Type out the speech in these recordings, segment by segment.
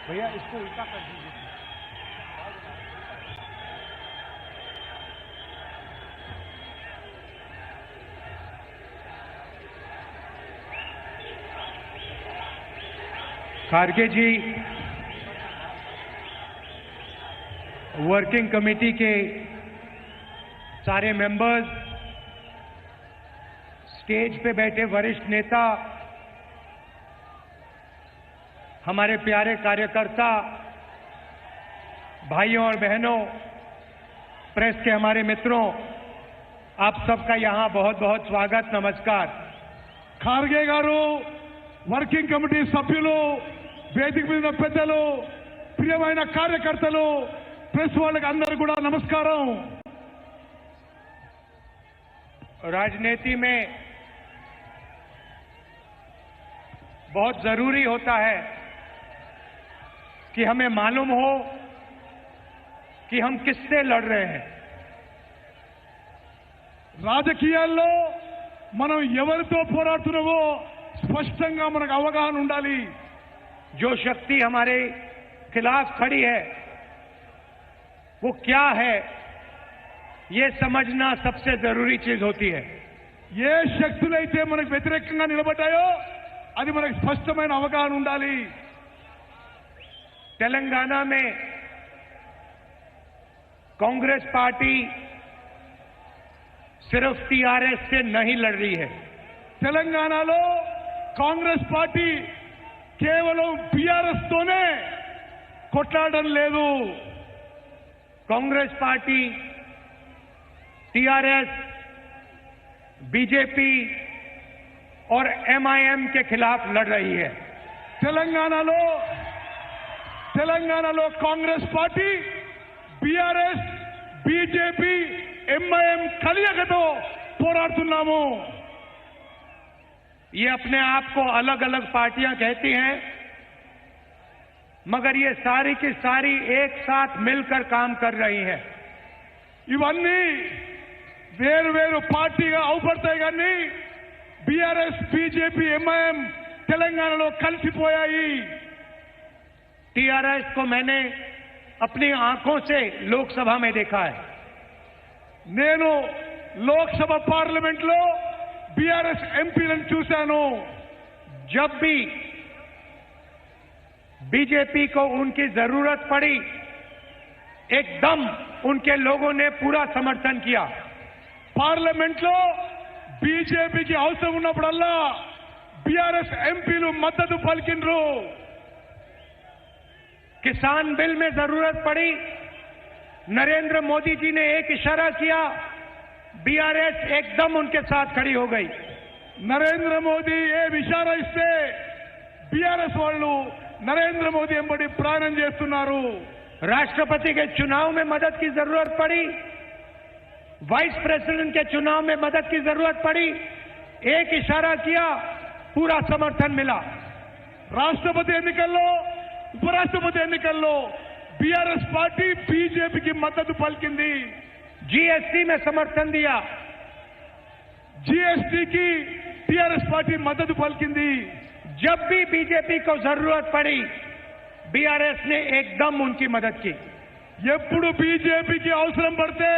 भैया इसको उल्टा कर दीजिए। खारगे जी, वर्किंग कमेटी के सारे मेंबर्स, स्टेज पे बैठे वरिष्ठ नेता, हमारे प्यारे कार्यकर्ता, भाइयों और बहनों, प्रेस के हमारे मित्रों, आप सबका यहां बहुत बहुत स्वागत, नमस्कार। खारगे गारू, వర్కింగ్ కమిటీ సభ్యులు, వేదిక మీద పెద్దలు, ప్రియమైన కార్యకర్తలు, ప్రెస్ వాళ్ళకి అందరూ కూడా నమస్కారం। राजनीति में बहुत जरूरी होता है कि हमें मालूम हो कि हम किससे लड़ रहे हैं। రాజకీయాల్లో మనం ఎవరితో పోరాడుతున్నామో స్పష్టంగా మనకు అవగాహన ఉండాలి। जो शक्ति हमारे खिलाफ खड़ी है वो क्या है, ये समझना सबसे जरूरी चीज होती है। ఏ శక్తులైతే మనకు వ్యతిరేకంగా నిలబడ్డాయో అది మనకు స్పష్టమైన అవగాహన ఉండాలి। तेलंगाना में कांग्रेस पार्टी सिर्फ टीआरएस से नहीं लड़ रही है। తెలంగాణలో కాంగ్రెస్ పార్టీ కేవలం బీఆర్ఎస్ తోనే కొట్లాడడం లేదు। कांग्रेस पार्टी टीआरएस, बीजेपी और एमआईएम के खिलाफ लड़ रही है। తెలంగాణలో Congress party BRS, BJP, MIM కలయికతో పోరాడుతున్నాము। ये अपने आप को अलग अलग पार्टियां कहती हैं, मगर ये सारी की सारी एक साथ मिलकर काम कर रही हैं। ఇవన్నీ వేరు వేరు పార్టీగా అవుపడతాయి కానీ బీఆర్ఎస్, బీజేపీ, ఎంఐఎం తెలంగాణలో కలిసిపోయాయి। टीआरएस को मैंने अपनी आंखों से लोकसभा में देखा है। నేను లోక్సభ పార్లమెంట్ లో బీఆర్ఎస్ ఎంపీలను చూశాను। जब भी बीजेपी को उनकी जरूरत पड़ी, एकदम उनके लोगों ने पूरा समर्थन किया। పార్లమెంట్ లో బీజేపీకి అవసరం ఉన్నప్పుడల్లా బీఆర్ఎస్ ఎంపీలు మద్దతు పలికిండ్రు। किसान बिल में जरूरत पड़ी, नरेंद्र मोदी जी ने एक इशारा किया, बीआरएस एकदम उनके साथ खड़ी हो गई। నరేంద్ర మోదీ ఏ ఇషారా ఇస్తే బీఆర్ఎస్ వాళ్ళు నరేంద్ర మోదీ ఎంబడి ప్రాణం చేస్తున్నారు। राष्ट्रपति के चुनाव में मदद की जरूरत पड़ी, वाइस प्रेसिडेंट के चुनाव में मदद की जरूरत पड़ी, एक इशारा किया, पूरा समर्थन मिला। రాష్ట్రపతి ఎన్నికల్లో, ఉపరాష్ట్రపతి ఎన్నికల్లో బీఆర్ఎస్ పార్టీ బీజేపీకి మద్దతు పలికింది। जीएसटी में समर्थन दिया, జీఎస్టీకి టీఆర్ఎస్ పార్టీ మద్దతు పలికింది। जब भी बीजेपी को जरूरत पड़ी, बीआरएस ने एकदम उनकी मदद की। ఎప్పుడు బీజేపీకి అవసరం పడితే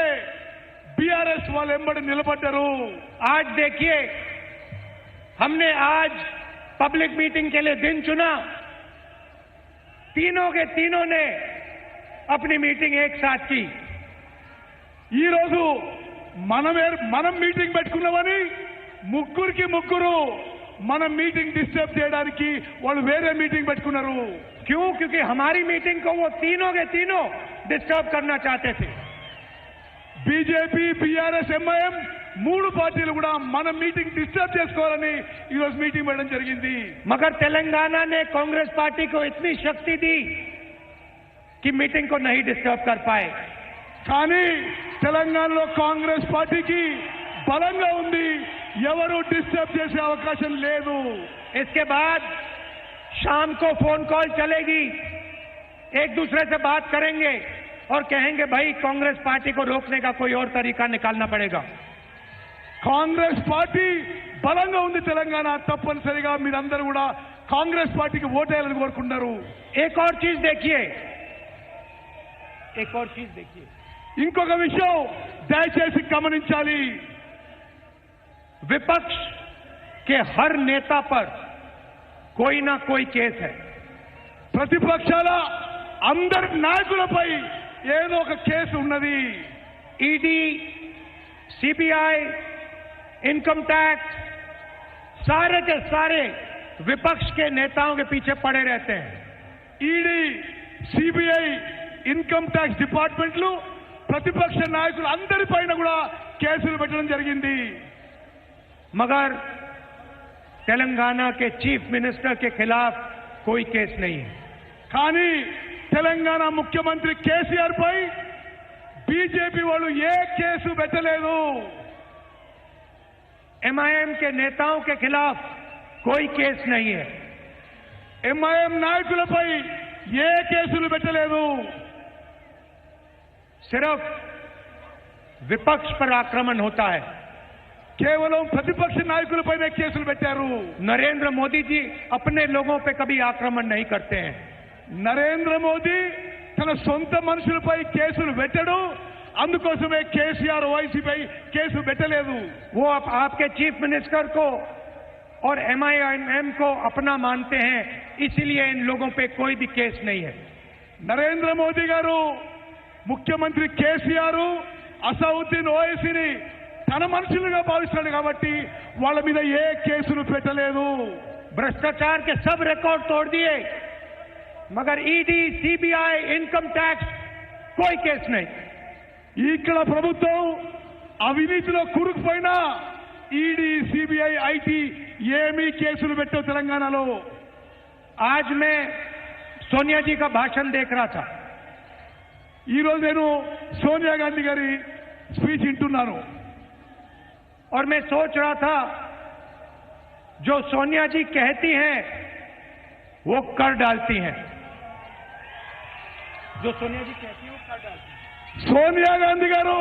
బీఆర్ఎస్ వాళ్ళు ఎంబడి నిలబడ్డారు। आज देखिए, हमने आज पब्लिक मीटिंग के लिए दिन चुना, तीनों के तीनों ने अपनी मीटिंग एक साथ की। ఈ రోజు మనం మీటింగ్ పెట్టుకున్నామని ముగ్గురికి ముగ్గురు మన మీటింగ్ డిస్టర్బ్ చేయడానికి వాళ్ళు వేరే మీటింగ్ పెట్టుకున్నారు। क्यों? क्योंकि हमारी मीटिंग को वो तीनों के तीनों डिस्टर्ब करना चाहते थे। బీజేపీ, బీఆర్ఎస్, ఎంఐఎం మూడు పార్టీలు కూడా మన మీటింగ్ డిస్టర్బ్ చేసుకోవాలని ఈ రోజు మీటింగ్ పెట్టడం జరిగింది। मगर तेलंगाना ने कांग्रेस पार्टी को इतनी शक्ति दी कि मीटिंग को नहीं डिस्टर्ब कर पाए। కానీ తెలంగాణలో కాంగ్రెస్ పార్టీకి బలంగా ఉంది, ఎవరు డిస్టర్బ్ చేసే అవకాశం లేదు। इसके बाद शाम को फोन कॉल चलेगी, एक दूसरे से बात करेंगे और कहेंगे भाई कांग्रेस पार्टी को रोकने का कोई और तरीका निकालना पड़ेगा। కాంగ్రెస్ పార్టీ బలంగా ఉంది తెలంగాణ, తప్పనిసరిగా మీరందరూ కూడా కాంగ్రెస్ పార్టీకి ఓటేయాలని కోరుకుంటున్నారు. एक और चीज देखिए, ఇంకొక విషయం దయచేసి గమనించాలి. विपक्ष के हर नेता पर कोई ना कोई केस है. ప్రతిపక్షాల అందరి నాయకులపై ఏదో ఒక కేసు ఉన్నది. ईडी, सीबीआई, इनकम टैक्स, सारे के सारे विपक्ष के नेताओं के पीछे पड़े रहते हैं. ఈడీ, సిబిఐ, ఇన్కమ్ ట్యాక్స్ డిపార్ట్మెంట్లు ప్రతిపక్ష నాయకులు అందరిపైన కూడా కేసులు పెట్టడం జరిగింది. मगर तेलंगाना के चीफ मिनिस्टर के खिलाफ कोई केस नहीं है. కానీ తెలంగాణ ముఖ్యమంత్రి కేసీఆర్ పై బీజేపీ వాళ్ళు ఏ కేసు పెట్టలేదు. एमआईएम के नेताओं के खिलाफ कोई केस नहीं है. ఎంఐఎం నాయకులపై ఏ కేసులు పెట్టలేదు. सिर्फ विपक्ष पर आक्रमण होता है. కేవలం ప్రతిపక్ష నాయకులపైనే కేసులు పెట్టారు. नरेंद्र मोदी जी अपने लोगों पे कभी आक्रमण नहीं करते हैं. నరేంద్ర మోదీ తన సొంత మనుషులపై కేసులు పెట్టడు. అందుకోసమే కేసీఆర్ ఓవైసీపై కేసు పెట్టలేదు. वो आपके चीफ मिनिस्टर को और एमआईएम को अपना मानते हैं, इसीलिए इन लोगों पे कोई भी केस नहीं है. నరేంద్ర మోదీ గారు ముఖ్యమంత్రి కేసీఆర్ అసౌద్దీన్ ఓవైసీని తన మనుషులుగా భావిస్తున్నాడు కాబట్టి వాళ్ళ మీద ఏ కేసులు పెట్టలేదు. भ्रष्टाचार के सब रिकॉर्ड तोड़ दिए, मगर ईडी, सीबीआई, इनकम टैक्स कोई केस नहीं. ఇక్కడ ప్రభుత్వం అవినీతిలో కూరుకుపోయినా ఈడీ, సిబిఐ, ఐటీ ఏమీ కేసులు పెట్టావు తెలంగాణలో. आज मैं सोनिया जी का भाषण देख रहा था. ఈ రోజు నేను సోనియా గాంధీ గారి స్పీచ్ వింటున్నాను. और मैं सोच रहा था, जो सोनिया जी कहती हैं वो कर डालती हैं. जो सोनिया जी कहती हैं वो कर डालती हैं. సోనియా గాంధీ గారు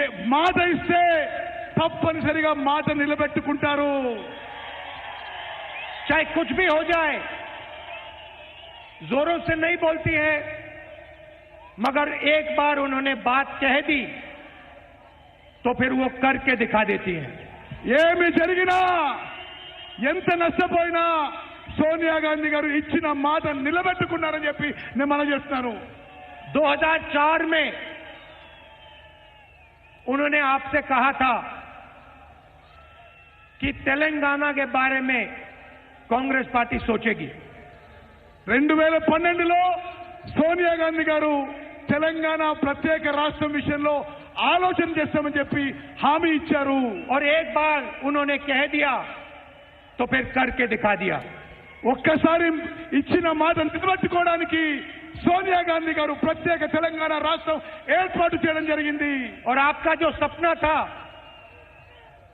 ఏ మాట ఇస్తే తప్పనిసరిగా మాట నిలబెట్టుకుంటారు. चाहे कुछ भी हो जाए, जोरों से नहीं बोलती हैं, मगर एक बार उन्होंने बात कह दी तो फिर वो करके दिखा देती हैं. ఏమి జరిగినా ఎంత నష్టపోయినా సోనియా గాంధీ గారు ఇచ్చిన మాట నిలబెట్టుకున్నారని చెప్పి నేను మనం చేస్తున్నాను. 2004 में उन्होंने आपसे कहा था कि तेलंगाना के बारे में कांग्रेस पार्टी सोचेगी. 2012లో సోనియా గాంధీ గారు తెలంగాణ ప్రత్యేక రాష్ట్రం విషయంలో ఆలోచన చేస్తామని చెప్పి హామీ ఇచ్చారు. और एक बार उन्होंने कह दिया तो फिर करके दिखा दिया. ఒక్కసారి ఇచ్చిన మాట నిలబెట్టుకోవడానికి సోనియా గాంధీ గారు ప్రత్యేక తెలంగాణ రాష్ట్రం ఏర్పాటు చేయడం జరిగింది. और आपका जो सपना था,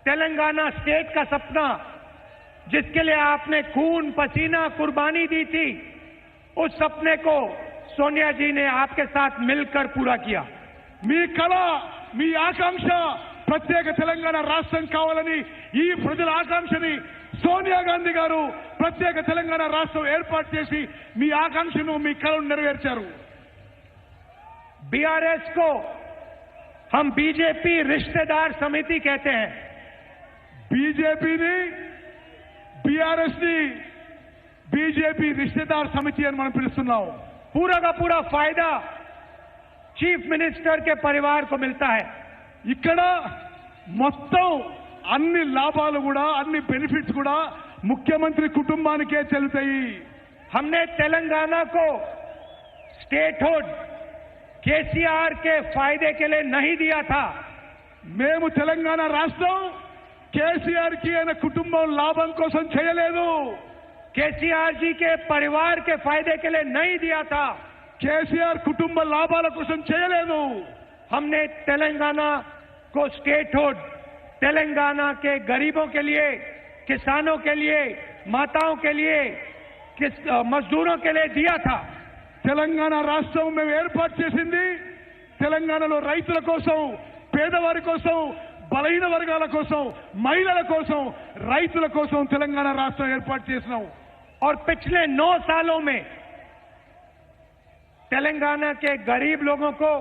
तेलंगाना स्टेट का सपना, जिसके लिए आपने खून पसीना कुर्बानी दी थी, उस सपने को सोनिया जी ने आपके साथ मिलकर पूरा किया. మీ కళ, మీ ఆకాంక్ష ప్రత్యేక తెలంగాణ రాష్ట్రం కావాలని ఈ ప్రజల ఆకాంక్షని సోనియా గాంధీ గారు ప్రత్యేక తెలంగాణ రాష్ట్రం ఏర్పాటు చేసి మీ ఆకాంక్షను, మీ కళను నెరవేర్చారు. बीआरएस को हम बीजेपी रिश्तेदार समिति कहते हैं. బీజేపీని, బీఆర్ఎస్ ని బీజేపీ రిశ్తేదార్ సమితి అని మనం పిలుస్తున్నాం. पूरा का पूरा फायदा चीफ मिनिस्टर के परिवार को मिलता है. ఇక్కడ మొత్తం అన్ని లాభాలు కూడా, అన్ని బెనిఫిట్స్ కూడా ముఖ్యమంత్రి కుటుంబానికే చెల్లుతాయి. हमने तेलंगाना को स्टेटहुड केसीआर के फायदे के लिए नहीं दिया था. మేము తెలంగాణ రాష్ట్రం కేసీఆర్ కి ఆయన కుటుంబం లాభం కోసం చేయలేదు. केसीआर जी के परिवार के फायदे के लिए नहीं दिया था. కేసీఆర్ కుటుంబ లాభాల కోసం చేయలేదు. हमने तेलंगाना को स्टेटहुड तेलंगाना के गरीबों के लिए, किसानों के लिए, माताओं के लिए, मजदूरों के लिए दिया था. తెలంగాణ రాష్ట్రం మేము ఏర్పాటు చేసింది తెలంగాణలో రైతుల కోసం, పేదవారి కోసం, బలహీన వర్గాల కోసం, మహిళల కోసం, రైతుల కోసం తెలంగాణ రాష్ట్రం ఏర్పాటు చేసినాం. और पिछले 9 सालों में तेलंगाना के गरीब लोगों को,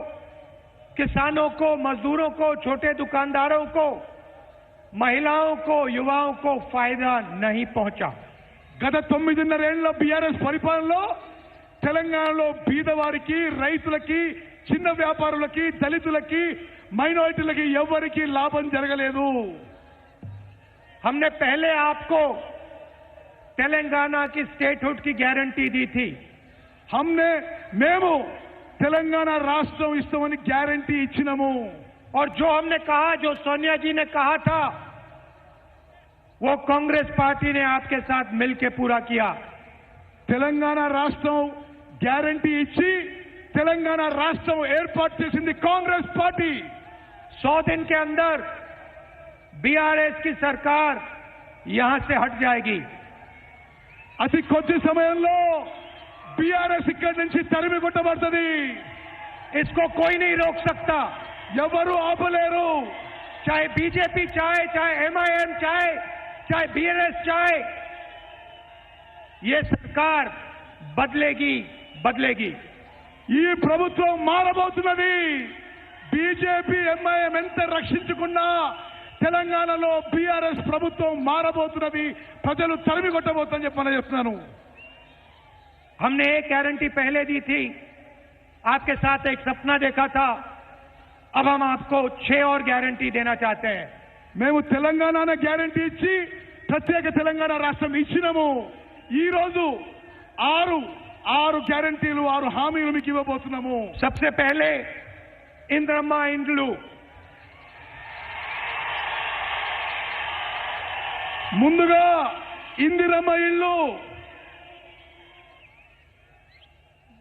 किसानों को, मजदूरों को, छोटे दुकानदारों को, महिलाओं को, युवाओं को फायदा नहीं पहुंचा। గత 9.5 ఏళ్ల బీఆర్ఎస్ పరిపాలనలో తెలంగాణలో బీదవారికి, రైతులకి, చిన్న వ్యాపారులకి, దళితులకి, మైనారిటీలకి ఎవరికి లాభం జరగలేదు। हमने पहले आपको तेलंगाना की स्टेटहुड की गारंटी दी थी। మేము తెలంగాణ రాష్ట్రం ఇస్తామని గ్యారంటీ ఇచ్చినాము। और जो हमने कहा, जो सोनिया जी ने कहा था, वो कांग्रेस पार्टी ने आपके साथ मिलकर पूरा किया। తెలంగాణ రాష్ట్రం గ్యారంటీ ఇచ్చి తెలంగాణ రాష్ట్రం ఏర్పాటు చేసింది కాంగ్రెస్ పార్టీ। 100 दिन के अंदर बीआरएस की सरकार यहां से हट जाएगी। అతి కొద్ది సమయంలో బీఆర్ఎస్ ఇక్కడి నుంచి తరిమి కొట్టబడుతుంది। इसको कोई नहीं रोक सकता, ఎవరు ఆపలేరు। चाहे बीजेपी चाहे, चाहे एमआईएम चाहे, चाहे बीआरएस चाहे, ये सरकार बदलेगी, बदलेगी। ఈ ప్రభుత్వం మారబోతున్నది। బీజేపీ, ఎంఐఎం ఎంత రక్షించుకున్నా తెలంగాణలో బీఆర్ఎస్ ప్రభుత్వం మారబోతున్నది। ప్రజలు తరిమి కొట్టబోతుందని చెప్పని చెప్తున్నాను। हमने एक गारंटी पहले दी थी, आपके साथ एक सपना देखा था, अब हम आपको 6 और गारंटी देना चाहते हैं। మేము తెలంగాణ గ్యారంటీ ఇచ్చి ప్రత్యేక తెలంగాణ రాష్ట్రం ఇచ్చినాము। ఈ రోజు 6 గ్యారంటీలు, 6 హామీలు మీకు ఇవ్వబోతున్నాము। सबसे पहले इंद्रम्मा इंड्लू, ముందుగా ఇందిరమ్మ ఇల్లు,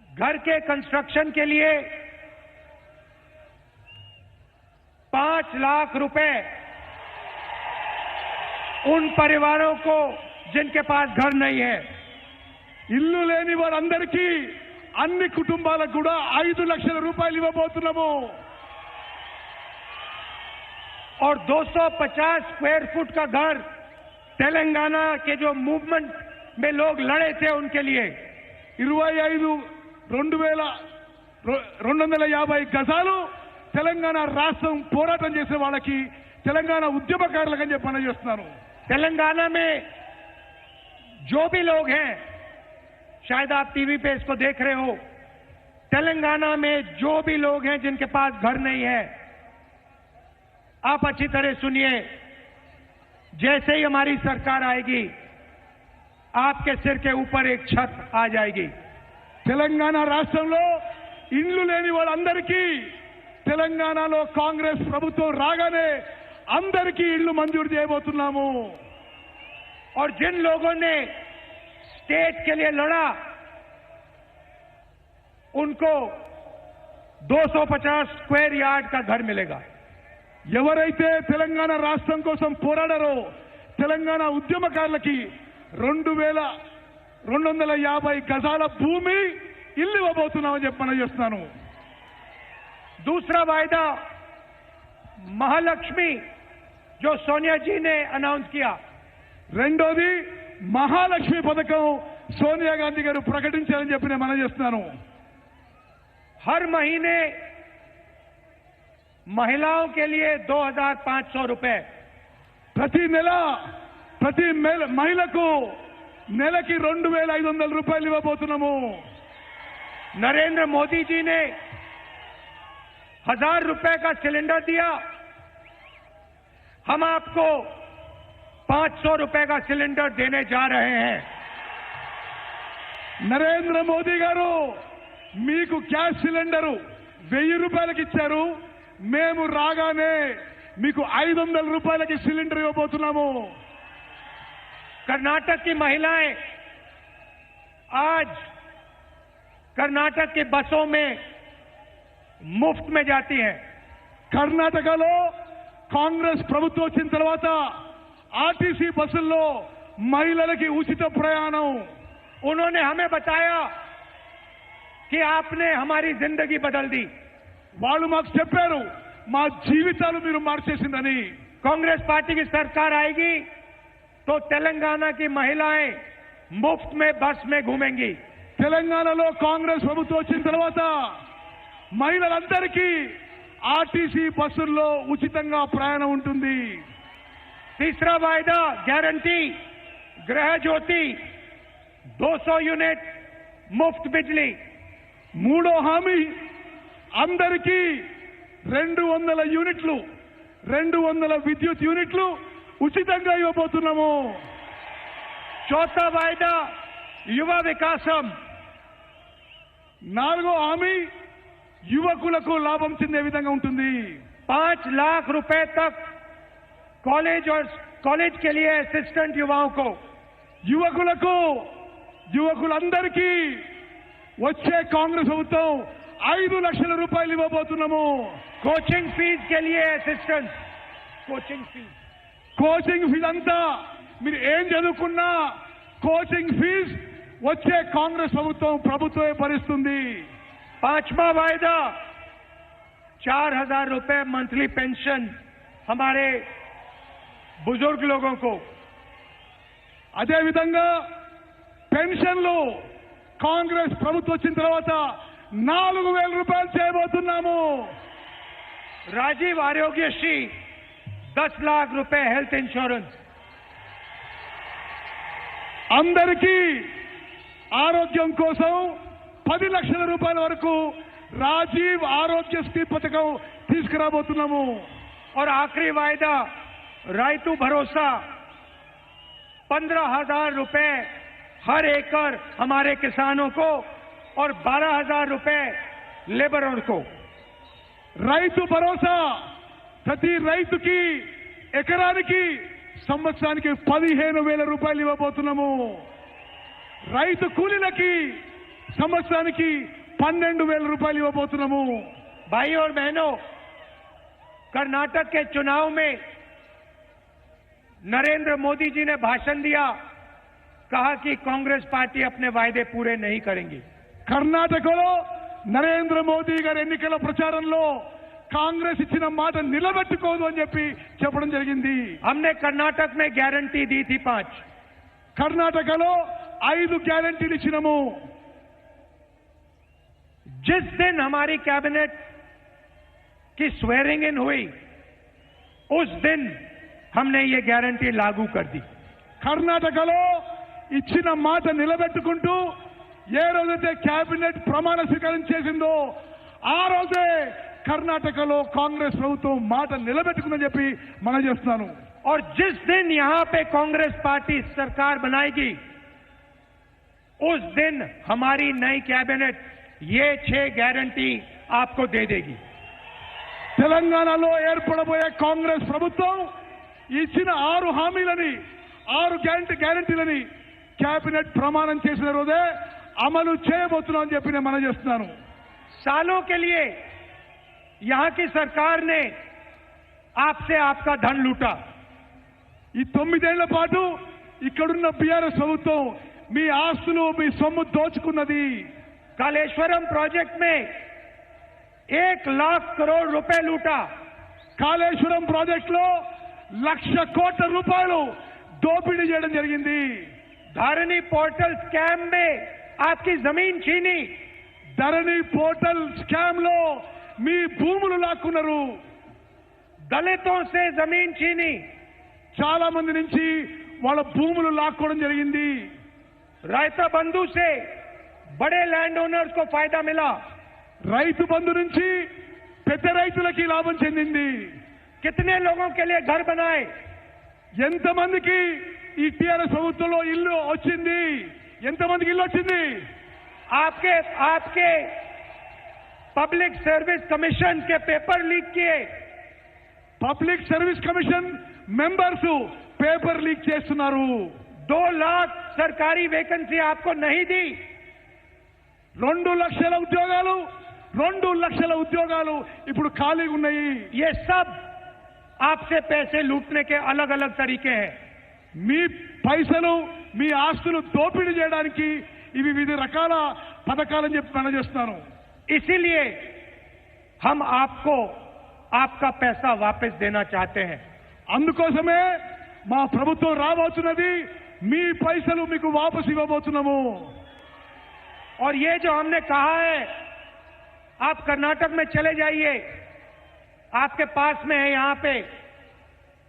घर के कंस्ट्रक्शन के लिए 5 लाख रुपए उन परिवारों को जिनके पास घर नहीं है। ఇల్లు లేని వారందరికీ, అన్ని కుటుంబాలకు కూడా 5 లక్షల రూపాయలు ఇవ్వబోతున్నాము। और 250 स्क्वायर फुट का घर तेलंगाना के जो मूवमेंट में लोग लड़े थे उनके लिए 250 గజాలు తెలంగాణ రాష్ట్రం పోరాటం చేసే వాళ్ళకి, తెలంగాణ ఉద్యమకారులకు అని చెప్పి చేస్తున్నాను। तेलंगाना में जो भी लोग हैं, शायद आप टीवी पे इसको देख रहे हो, तेलंगाना में जो भी लोग हैं जिनके पास घर नहीं है, आप अच्छी तरह सुनिए। जैसे ही हमारी सरकार आएगी, आपके सिर के ऊपर एक छत आ जाएगी। తెలంగాణ రాష్ట్రంలో ఇండ్లు లేని వాళ్ళందరికీ తెలంగాణలో కాంగ్రెస్ ప్రభుత్వం రాగానే అందరికీ ఇళ్లు మంజూరు చేయబోతున్నాము। और जिन लोगों ने स्टेट के लिए लड़ा, उनको 250 स्क्वायर यार्ड का घर मिलेगा। ఎవరైతే తెలంగాణ రాష్ట్రం కోసం పోరాడారో తెలంగాణ ఉద్యమకారులకి 2250 గజాల భూమి ఇల్లు ఇవ్వబోతున్నామని చెప్పని చేస్తున్నాను। दूसरा वायदा महालक्ष्मी, जो सोनिया जी ने अनाउंस किया। రెండోది మహాలక్ష్మి పథకం సోనియా గాంధీ గారు ప్రకటించారని చెప్పి నేను మనం చేస్తున్నాను। हर महीने महिलाओं के लिए 2500 रुपए, ప్రతి నెల ప్రతి మహిళకు నెలకి 2500 రూపాయలు ఇవ్వబోతున్నాము। नरेंद्र मोदी जी ने 1000 रुपए का सिलेंडर दिया, हम आपको 500 रुपए का सिलेंडर देने जा रहे हैं। నరేంద్ర మోదీ గారు మీకు గ్యాస్ సిలిండరు 1000 రూపాయలకి ఇచ్చారు, మేము రాగానే మీకు 500 రూపాయలకి సిలిండర్ ఇవ్వబోతున్నాము। कर्नाटक की महिलाएं आज कर्नाटक की बसों में मुफ्त में जाती हैं। కర్ణాటకలో కాంగ్రెస్ ప్రభుత్వం వచ్చిన తర్వాత ఆర్టీసీ బస్సుల్లో మహిళలకి ఉచిత ప్రయాణం। उन्होंने हमें बताया कि आपने हमारी जिंदगी बदल दी। వాళ్ళు మాకు చెప్పారు మా జీవితాలు మీరు మార్చేసిందని। कांग्रेस पार्टी की सरकार आएगी तो तेलंगाना की महिलाएं मुफ्त में बस में घूमेंगी। తెలంగాణలో కాంగ్రెస్ ప్రభుత్వం వచ్చిన తర్వాత మహిళలందరికీ ఆర్టీసీ బస్సుల్లో ఉచితంగా ప్రయాణం ఉంటుంది। तीसरा वायदा गारंटी गृह ज्योति 200 यूनिट मुफ्त बिजली। మూడో హామీ అందరికీ 200 యూనిట్లు 200 విద్యుత్ యూనిట్లు ఉచితంగా ఇవ్వబోతున్నాము। चौथा वायदा युवा विकासम। నాలుగో హామీ యువకులకు లాభం చెందే విధంగా ఉంటుంది। 5 लाख रुपए तक कॉलेज और कॉलेज के लिए असिस्टेंट युवाओं को। యువకులందరికీ వచ్చే కాంగ్రెస్ ప్రభుత్వం 5 లక్షల రూపాయలు ఇవ్వబోతున్నాము। कोचिंग फीस के लिए असिस्टेंट కోచింగ్ ఫీజు అంతా మీరు ఏం చదువుకున్నా కోచింగ్ ఫీజు వచ్చే కాంగ్రెస్ ప్రభుత్వమే భరిస్తుంది। 5वां वायदा 4000 रुपए मंथली पेंशन हमारे बुजुर्ग लोगों को। అదే విధంగా పెన్షన్లు కాంగ్రెస్ ప్రభుత్వం వచ్చిన తర్వాత 4000 రూపాయలు చేయబోతున్నాము। राजीव आरोग्यश्री 10 लाख रुपए हेल्थ इंश्योरेंस। అందరికీ ఆరోగ్యం కోసం 10 లక్షల రూపాయల వరకు రాజీవ్ ఆరోగ్యశ్రీ పథకం తీసుకురాబోతున్నాము। और आखिरी वायदा रायतू भरोसा 15,000 रुपए हर एकड़ हमारे किसानों को और 12,000 रुपए लेबरों को। రైతు భరోసా ప్రతి రైతుకి ఎకరానికి సంవత్సరానికి 15,000 రూపాయలు ఇవ్వబోతున్నాము। రైతు కూలీలకి సంవత్సరానికి 12,000 రూపాయలు ఇవ్వబోతున్నాము। भाई और बहनों, कर्नाटक के चुनाव में नरेंद्र मोदी जी ने भाषण दिया, कहा कि कांग्रेस पार्टी अपने वायदे पूरे नहीं करेंगी। కర్ణాటకలో నరేంద్ర మోదీ గారి ఎన్నికల ప్రచారంలో కాంగ్రెస్ ఇచ్చిన మాట నిలబెట్టుకోదు అని చెప్పడం జరిగింది। हमने कर्नाटक में गारंटी दी थी 5। కర్ణాటకలో 5 గ్యారెంటీలు ఇచ్చినాము। जिस दिन हमारी कैबिनेट की स्वेरिंग इन हुई उस दिन हमने ये गारंटी लागू कर दी। కర్ణాటకలో ఇచ్చిన మాట నిలబెట్టుకుంటూ ఏ రోజైతే కేబినెట్ ప్రమాణ స్వీకారం చేసిందో ఆ రోజే కర్ణాటకలో కాంగ్రెస్ ప్రభుత్వం మాట నిలబెట్టుకుందని చెప్పి మనం చేస్తున్నాను। और जिस दिन यहां पे कांग्रेस पार्टी सरकार बनाएगी उस दिन हमारी नई कैबिनेट ये 6 गारंटी आपको दे देगी। తెలంగాణలో ఏర్పడబోయే కాంగ్రెస్ ప్రభుత్వం ఇచ్చిన 6 హామీలని 6 గ్యారెంటీలని కేబినెట్ ప్రమాణం చేసిన రోజే అమలు చేయబోతున్నామని చెప్పి నేను మనం చేస్తున్నాను। सालों के लिए यहां की सरकार ने आपसे आपका धन लूटा। ఈ 9 ఏళ్ల పాటు ఇక్కడున్న బీఆర్ఎస్ ప్రభుత్వం మీ ఆస్తులు మీ సొమ్ము దోచుకున్నది। कालेश्वरम प्रोजेक्ट में 1 लाख करोड़ रुपए लूटा। కాళేశ్వరం ప్రాజెక్టులో 1,00,000 కోట్ల రూపాయలు దోపిడీ చేయడం జరిగింది। धारणी पोर्टल स्कैम में आपकी जमीन छीनी। ధరణి పోర్టల్ స్కామ్ లో మీ భూములు లాక్కున్నారు। दलितों से जमीन छीनी। చాలా మంది నుంచి వాళ్ళ భూములు లాక్కోవడం జరిగింది। रायता बंधु से बड़े लैंड ओनर्स को फायदा मिला। రైతు బంధు నుంచి పెద్ద రైతులకి లాభం చెందింది। कितने लोगों के लिए घर बनाए। ఎంతమందికి ఈ టీఆర్ఎస్ ప్రభుత్వంలో ఇల్లు వచ్చింది? ఎంతమందికి ఇల్లు వచ్చింది? आपके पब्लिक सर्विस कमीशन के पेपर लीक किए। Public service commission members paper leak చేస్తున్నారు। 2 लाख सरकारी वैकेंसी आपको नहीं दी। 2 లక్షల ఉద్యోగాలు ఇప్పుడు ఖాళీగా ఉన్నాయి। ये सब आपसे पैसे लूटने के अलग अलग तरीके हैं। మీ పైసలు మీ ఆస్తులు దోపిడీ చేయడానికి ఇవి వివిధ రకాల పథకాలని చెప్పి మనం చేస్తున్నాను। इसीलिए हम आपको आपका पैसा वापस देना चाहते हैं। అందుకోసమే మా ప్రభుత్వం రాబోతున్నది మీ పైసలు మీకు వాపసు ఇవ్వబోతున్నాము. और ये जो हमने कहा है, आप कर्नाटक में चले जाइए, आपके पास में है, यहां पे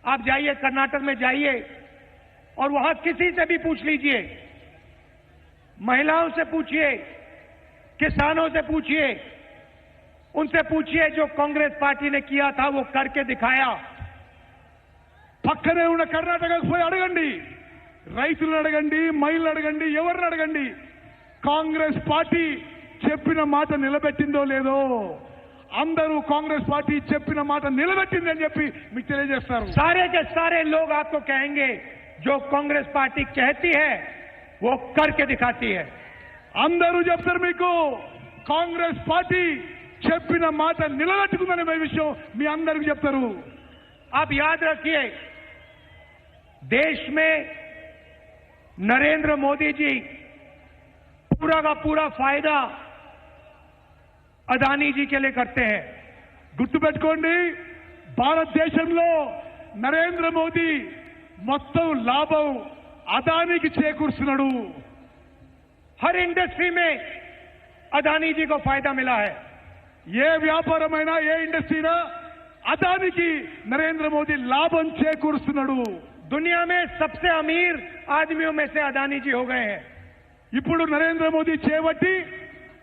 आप जाइए, कर्नाटक में जाइए और वहां किसी से भी पूछ लीजिए, महिलाओं से पूछिए, किसानों से पूछिए, उनसे पूछिए जो कांग्रेस पार्टी ने किया था वो करके दिखाया. పక్కనే ఉన్న కర్ణాటకకు పోయి అడగండి, రైతులను అడగండి, మహిళలు అడగండి, ఎవరిని అడగండి, కాంగ్రెస్ పార్టీ చెప్పిన మాట నిలబెట్టిందో లేదో. అందరూ కాంగ్రెస్ పార్టీ చెప్పిన మాట నిలబెట్టిందని చెప్పి మీకు తెలియజేస్తారు. सारे के सारे लोग आपको कहेंगे जो कांग्रेस पार्टी कहती है वो करके दिखाती है. అందరూ చెప్తారు మీకు కాంగ్రెస్ పార్టీ చెప్పిన మాట నిలబెట్టుకుందనే విషయం మీ అందరికీ చెప్తారు. आप याद रखिए, देश में नरेंद्र मोदी जी पूरा का पूरा फायदा अदानी जी के लिए करते हैं. గుర్తుపెట్టుకోండి, భారతదేశంలో నరేంద్ర మోదీ మొత్తం లాభం అదానికి చేకూరుస్తున్నాడు. हर इंडस्ट्री में अदानी जी को फायदा मिला है. ఏ వ్యాపారమైనా ఏ ఇండస్ట్రీనా అదానికి నరేంద్ర మోదీ లాభం చేకూరుస్తున్నాడు. दुनिया में सबसे अमीर आदमियों में से अदानी जी हो गए हैं. ఇప్పుడు నరేంద్ర మోదీ చేపట్టి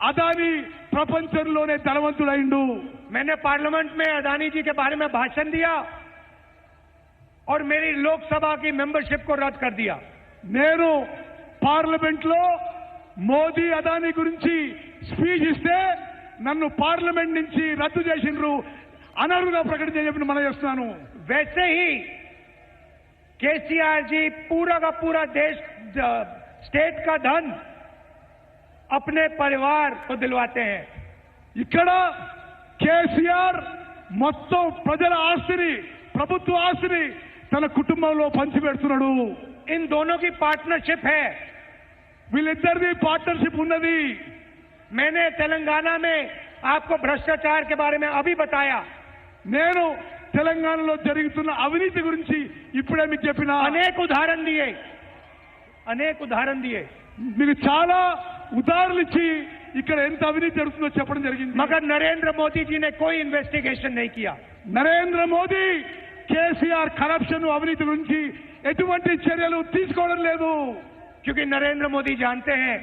అదాని ప్రపంచంలోనే ధనవంతుడైండు. मैंने पार्लियामेंट में अदानी जी के बारे में भाषण दिया और मेरी लोकसभा की मेंबरशिप को रद्द कर दिया. నేను పార్లమెంట్ లో మోదీ అదాని గురించి స్పీచ్ ఇస్తే నన్ను పార్లమెంట్ నుంచి రద్దు చేసిండ్రు, అనర్హుగా ప్రకటించని చెప్పి మనం చేస్తున్నాను. वैसे ही केसीआर जी पूरा का पूरा देश स्टेट का धन अपने परिवार को दिलवाते हैं. ఇక్కడ కేసీఆర్ మొత్తం ప్రజల ఆస్తిని, ప్రభుత్వ ఆస్తిని తన కుటుంబంలో పంచిపెడుతున్నాడు. इन दोनों की पार्टनरशिप है. వీళ్ళిద్దరిది పార్ట్నర్షిప్ ఉన్నది. मैंने तेलंगाना में आपको भ्रष्टाचार के बारे में अभी बताया. నేను తెలంగాణలో జరుగుతున్న అవినీతి గురించి ఇప్పుడే మీకు చెప్పిన अनेक उदाहरण दिए. మీకు చాలా ఉదాహరణలు ఇచ్చి ఇక్కడ ఎంత అవినీతి జరుగుతుందో చెప్పడం జరిగింది. मगर नरेंद्र मोदी जी ने कोई इन्वेस्टिगेशन नहीं किया. నరేంద్ర మోదీ కేసీఆర్ కరప్షన్ అవినీతి గురించి ఎటువంటి చర్యలు తీసుకోవడం లేదు. क्योंकि नरेंद्र मोदी जानते हैं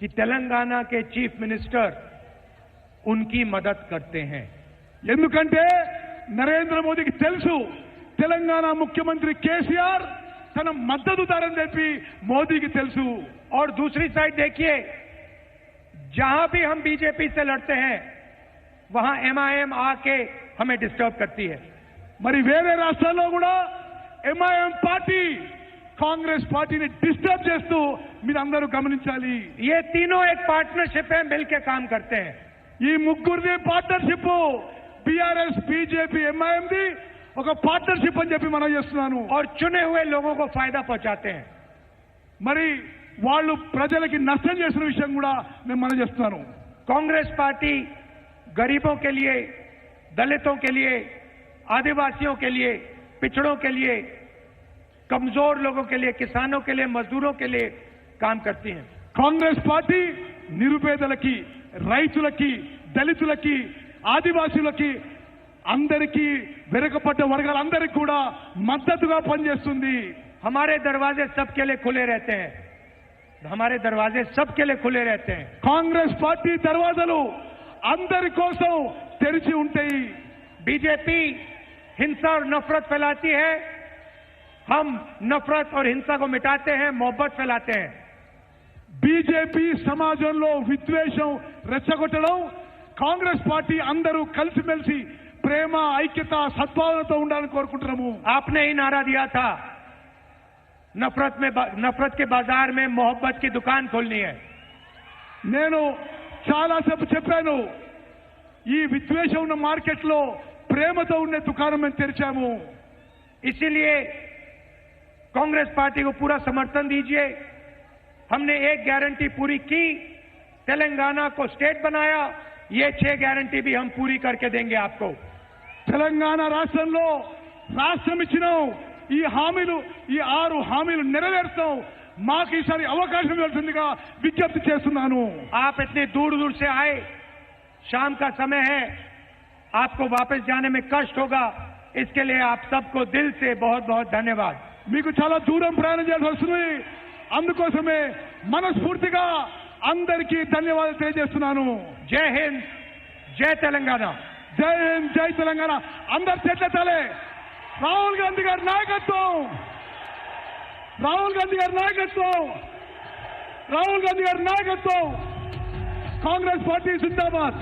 कि तेलंगाना के चीफ मिनिस्टर उनकी मदद करते हैं. ఎందుకంటే నరేంద్ర మోదీకి తెలుసు తెలంగాణ ముఖ్యమంత్రి కేసీఆర్ తన మద్దతుదారని చెప్పి మోదీకి తెలుసు. और दूसरी साइड देखिए, जहां भी हम बीजेपी से लड़ते हैं वहां एमआईएम आके हमें डिस्टर्ब करती है. మరి వేరే రాష్ట్రాల్లో కూడా ఎంఐఎం పార్టీ కాంగ్రెస్ పార్టీని డిస్టర్బ్ చేస్తూ మీరందరూ గమనించాలి. ये तीनों एक पार्टनरशिप है, मिलकर काम करते हैं. ఈ ముగ్గురిది పార్ట్నర్షిప్, బీఆర్ఎస్, బీజేపీ, ఎంఐఎంది ఒక పార్ట్నర్షిప్ అని చెప్పి మనం చేస్తున్నాను. और चुने हुए लोगों को फायदा पहुंचाते हैं. మరి వాళ్ళు ప్రజలకి నష్టం చేసిన విషయం కూడా నేను మనం చేస్తున్నాను. कांग्रेस पार्टी गरीबों के लिए, दलितों के लिए, आदिवासियों के लिए, पिछड़ों के लिए, कमजोर लोगों के लिए, किसानों के लिए, मजदूरों के लिए काम करती है. కాంగ్రెస్ పార్టీ నిరుపేదలకి, రైతులకి, దళితులకి, ఆదివాసీలకి, అందరికీ, వెనుకబడ్డ వర్గాలందరికీ కూడా మద్దతుగా పనిచేస్తుంది. हमारे दरवाजे सबके लिए खुले रहते हैं. हमारे दरवाजे सबके लिए खुले रहते हैं. కాంగ్రెస్ పార్టీ దర్వాజాలు అందరి కోసం తెరిచి ఉంటాయి. बीजेपी हिंसा और नफरत फैलाती है. हम नफरत और हिंसा को मिटाते हैं, मोहब्बत फैलाते हैं. బీజేపీ సమాజంలో విద్వేషం రెచ్చగొట్టడం, కాంగ్రెస్ పార్టీ అందరూ కలిసిమెలిసి ప్రేమ, ఐక్యత, సద్భావనతో ఉండాలని కోరుకుంటున్నాము. आपने ही नारा दिया था, नफरत के बाजार में मोहब्बत की दुकान खोलनी है. నేను చాలాసేపు చెప్పాను, ఈ విద్వేషం ఉన్న మార్కెట్లో ప్రేమతో ఉండే దుకాణం మేము తెరిచాము. इसीलिए कांग्रेस पार्टी को पूरा समर्थन दीजिए. हमने एक गारंटी पूरी की, तेलंगाना को स्टेट बनाया. ये 6 गारंटी भी हम पूरी करके देंगे आपको. తెలంగాణ రాష్ట్రంలో రాష్ట్రం ఇచ్చినాం, ఈ హామీలు ఈ 6 హామీలు నెరవేర్చాం. మాకు ఈసారి అవకాశం ఇవ్వాల్సిందిగా విజ్ఞప్తి చేస్తున్నాను. आप इतने दूर दूर से आए, शाम का समय है, आपको वापस जाने में कष्ट होगा, इसके लिए आप सबको दिल से बहुत बहुत धन्यवाद. మీకు చాలా దూరం ప్రయాణం చేయాల్సి వస్తుంది. అందుకోసమే మనస్ఫూర్తిగా అందరికీ ధన్యవాదాలు తెలియజేస్తున్నాను. जय हिंद, जय तेलंगाना. జై హింద్, జై తెలంగాణ. అందరు చేతులెత్తాలి. రాహుల్ గాంధీ గారి నాయకత్వం, రాహుల్ గాంధీ గారి నాయకత్వం, రాహుల్ గాంధీ గారి నాయకత్వం. కాంగ్రెస్ పార్టీ జిందాబాద్.